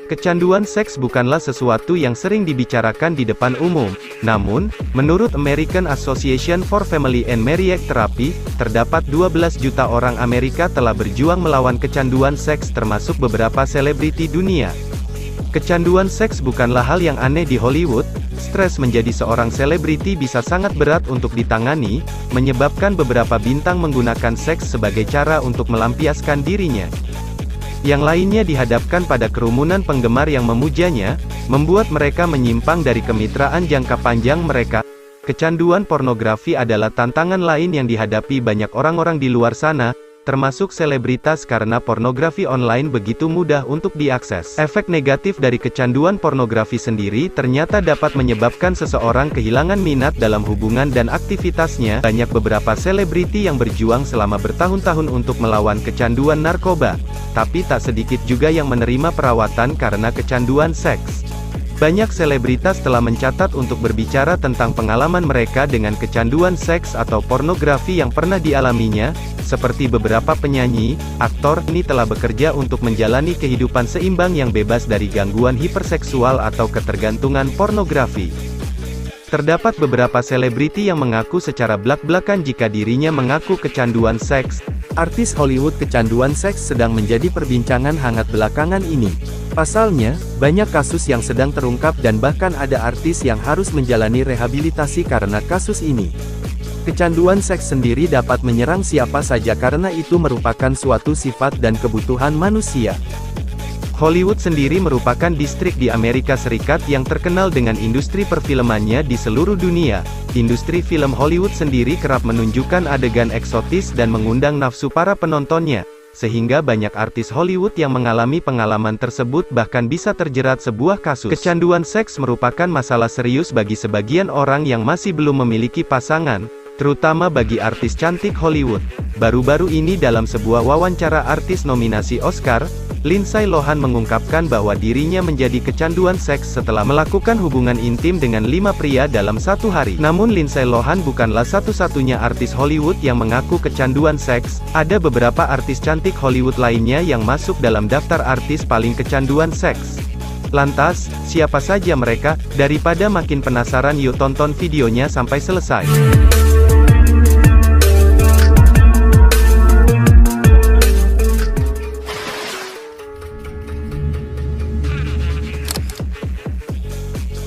Kecanduan seks bukanlah sesuatu yang sering dibicarakan di depan umum. Namun, menurut American Association for Family and Marriage Therapy, terdapat 12 juta orang Amerika telah berjuang melawan kecanduan seks termasuk beberapa selebriti dunia. Kecanduan seks bukanlah hal yang aneh di Hollywood. Stres menjadi seorang selebriti bisa sangat berat untuk ditangani, menyebabkan beberapa bintang menggunakan seks sebagai cara untuk melampiaskan dirinya. Yang lainnya dihadapkan pada kerumunan penggemar yang memujanya, membuat mereka menyimpang dari kemitraan jangka panjang mereka. Kecanduan pornografi adalah tantangan lain yang dihadapi banyak orang-orang di luar sana, termasuk selebritas karena pornografi online begitu mudah untuk diakses. Efek negatif dari kecanduan pornografi sendiri ternyata dapat menyebabkan seseorang kehilangan minat dalam hubungan dan aktivitasnya. Banyak beberapa selebriti yang berjuang selama bertahun-tahun untuk melawan kecanduan narkoba, tapi tak sedikit juga yang menerima perawatan karena kecanduan seks. Banyak selebritas telah mencatat untuk berbicara tentang pengalaman mereka dengan kecanduan seks atau pornografi yang pernah dialaminya, seperti beberapa penyanyi, aktor, ini telah bekerja untuk menjalani kehidupan seimbang yang bebas dari gangguan hiperseksual atau ketergantungan pornografi. Terdapat beberapa selebriti yang mengaku secara blak-blakan jika dirinya mengaku kecanduan seks. Artis Hollywood kecanduan seks sedang menjadi perbincangan hangat belakangan ini. Pasalnya, banyak kasus yang sedang terungkap dan bahkan ada artis yang harus menjalani rehabilitasi karena kasus ini. Kecanduan seks sendiri dapat menyerang siapa saja karena itu merupakan suatu sifat dan kebutuhan manusia. Hollywood sendiri merupakan distrik di Amerika Serikat yang terkenal dengan industri perfilmannya di seluruh dunia. Industri film Hollywood sendiri kerap menunjukkan adegan eksotis dan mengundang nafsu para penontonnya, sehingga banyak artis Hollywood yang mengalami pengalaman tersebut bahkan bisa terjerat sebuah kasus. Kecanduan seks merupakan masalah serius bagi sebagian orang yang masih belum memiliki pasangan, terutama bagi artis cantik Hollywood. Baru-baru ini dalam sebuah wawancara artis nominasi Oscar, Lindsay Lohan mengungkapkan bahwa dirinya menjadi kecanduan seks setelah melakukan hubungan intim dengan 5 pria dalam satu hari. Namun Lindsay Lohan bukanlah satu-satunya artis Hollywood yang mengaku kecanduan seks. Ada beberapa artis cantik Hollywood lainnya yang masuk dalam daftar artis paling kecanduan seks. Lantas, siapa saja mereka? Daripada makin penasaran, yuk tonton videonya sampai selesai.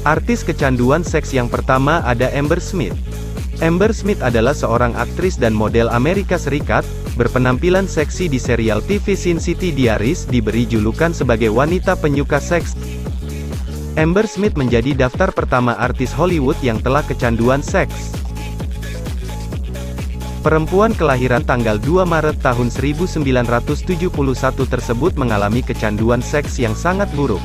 Artis kecanduan seks yang pertama ada Amber Smith. Amber Smith adalah seorang aktris dan model Amerika Serikat, berpenampilan seksi di serial TV Sin City Diaries, diberi julukan sebagai wanita penyuka seks. Amber Smith menjadi daftar pertama artis Hollywood yang telah kecanduan seks. Perempuan kelahiran tanggal 2 Maret tahun 1971 tersebut mengalami kecanduan seks yang sangat buruk.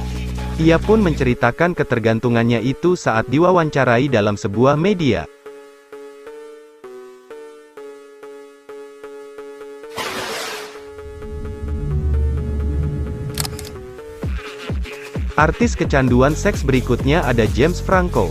Ia pun menceritakan ketergantungannya itu saat diwawancarai dalam sebuah media. Artis kecanduan seks berikutnya ada James Franco.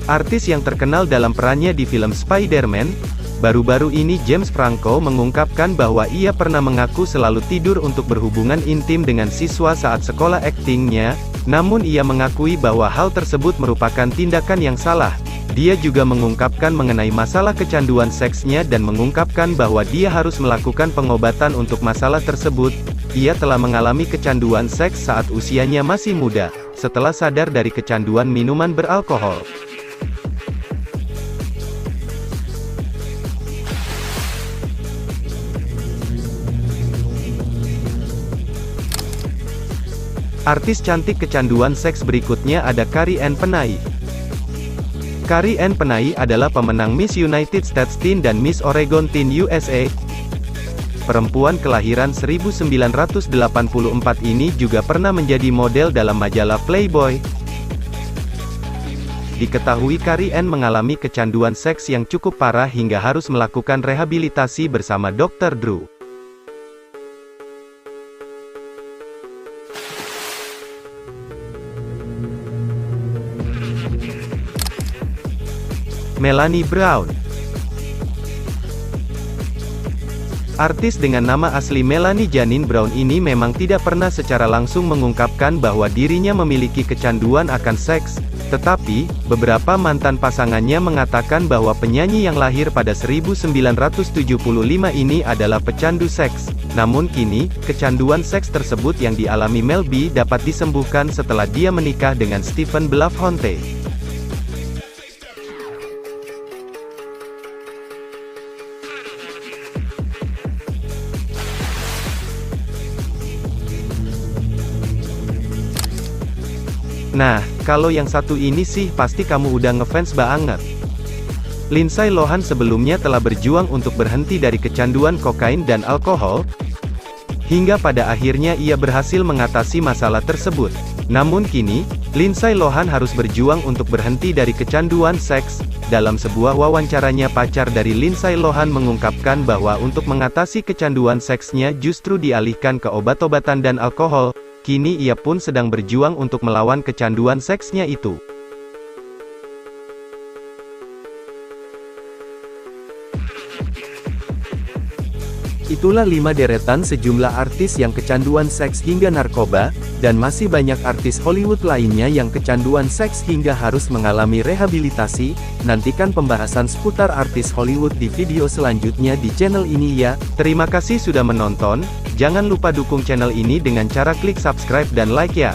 Artis yang terkenal dalam perannya di film Spider-Man. Baru-baru ini James Franco mengungkapkan bahwa ia pernah mengaku selalu tidur untuk berhubungan intim dengan siswa saat sekolah aktingnya, namun ia mengakui bahwa hal tersebut merupakan tindakan yang salah. Dia juga mengungkapkan mengenai masalah kecanduan seksnya dan mengungkapkan bahwa dia harus melakukan pengobatan untuk masalah tersebut. Ia telah mengalami kecanduan seks saat usianya masih muda, setelah sadar dari kecanduan minuman beralkohol. Artis cantik kecanduan seks berikutnya ada Carrie Ann Penai. Carrie Ann Penai adalah pemenang Miss United States Teen dan Miss Oregon Teen USA. Perempuan kelahiran 1984 ini juga pernah menjadi model dalam majalah Playboy. Diketahui Carrie Ann mengalami kecanduan seks yang cukup parah hingga harus melakukan rehabilitasi bersama Dr. Drew. Melanie Brown. Artis dengan nama asli Melanie Janine Brown ini memang tidak pernah secara langsung mengungkapkan bahwa dirinya memiliki kecanduan akan seks, tetapi, beberapa mantan pasangannya mengatakan bahwa penyanyi yang lahir pada 1975 ini adalah pecandu seks. Namun kini, kecanduan seks tersebut yang dialami Mel B dapat disembuhkan setelah dia menikah dengan Stephen Belafonte. Nah, kalau yang satu ini sih pasti kamu udah ngefans banget. Lindsay Lohan sebelumnya telah berjuang untuk berhenti dari kecanduan kokain dan alkohol, hingga pada akhirnya ia berhasil mengatasi masalah tersebut. Namun kini, Lindsay Lohan harus berjuang untuk berhenti dari kecanduan seks. Dalam sebuah wawancaranya, pacar dari Lindsay Lohan mengungkapkan bahwa untuk mengatasi kecanduan seksnya justru dialihkan ke obat-obatan dan alkohol. Kini ia pun sedang berjuang untuk melawan kecanduan seksnya itu. Itulah 5 deretan sejumlah artis yang kecanduan seks hingga narkoba, dan masih banyak artis Hollywood lainnya yang kecanduan seks hingga harus mengalami rehabilitasi. Nantikan pembahasan seputar artis Hollywood di video selanjutnya di channel ini ya. Terima kasih sudah menonton, jangan lupa dukung channel ini dengan cara klik subscribe dan like ya.